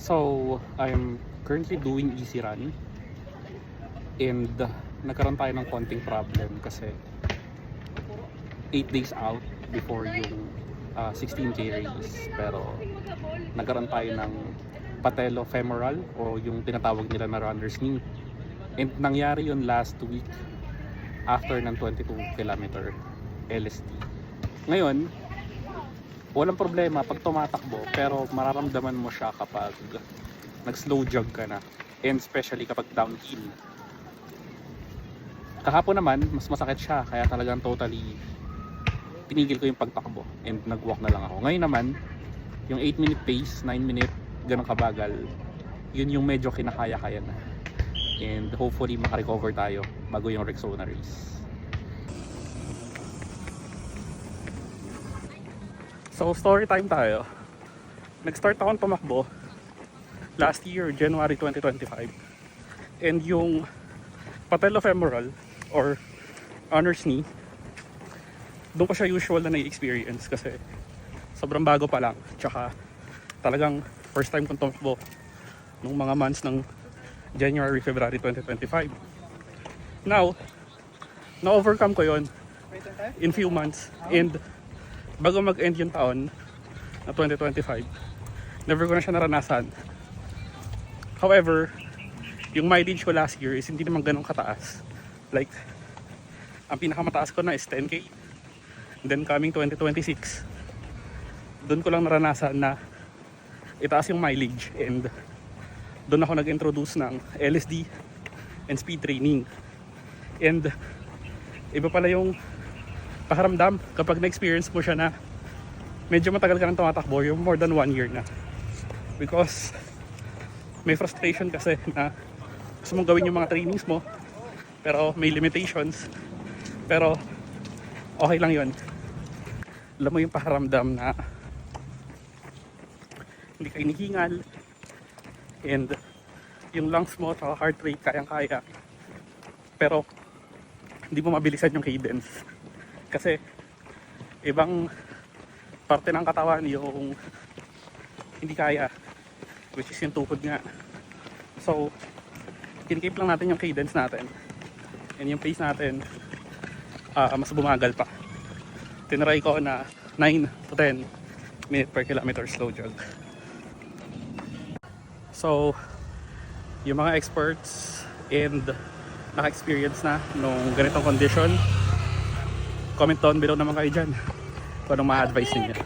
So, I'm currently doing easy run and nagkaroon tayo ng konting problem kasi 8 days out before yung 16K race, pero nagkaroon tayo ng patellofemoral o yung tinatawag nila na runner's knee, and nangyari yun last week after ng 22 kilometer LSD. Ngayon, walang problema pag tumatakbo, pero mararamdaman mo siya kapag nag-slow jog ka na, and especially kapag downhill. Kahapon naman, mas masakit siya, kaya talagang totally tinigil ko yung pagtakbo and nag-walk na lang ako. Ngayon naman, yung 8-minute pace, 9-minute, ganun kabagal, yun yung medyo kinakaya-kaya na. And hopefully makarecover tayo bago yung Rexona race. So, story time tayo. Nag-start akong tumakbo last year, January 2025. And yung patellofemoral or runner's knee, doon ko siya usual na na-experience kasi sobrang bago pa lang. Tsaka talagang first time kong tumakbo nung mga months ng January, February 2025. Now, na-overcome ko yon in few months. And bago mag-end yung taon na 2025, never ko na siya naranasan. However, yung mileage ko last year is hindi naman ganun kataas. Like, ang pinakamataas ko na is 10K. Then coming 2026, doon ko lang naranasan na itaas yung mileage, and doon ako nag-introduce ng LSD and speed training. And iba pala yung pakiramdam kapag na-experience mo siya na medyo matagal ka nang tumatakbo, yung more than 1 year na. Because may frustration kasi na gusto mong gawin yung mga trainings mo pero may limitations, pero okay lang yun. Alam mo yung pakiramdam na hindi ka inihingal, and yung lungs mo sa heart rate kayang-kaya, pero hindi mo mabilisan yung cadence kasi ibang parte ng katawan yung hindi kaya, which is yung tuhod nga. So kinikip lang natin yung cadence natin and yung pace natin, mas bumagal pa. Tinry ko na 9 to 10 minutes per kilometer slow jog. So yung mga experts and naka-experience na nung ganitong condition, comment down below naman kayo dyan kung anong ma-advise ninyo.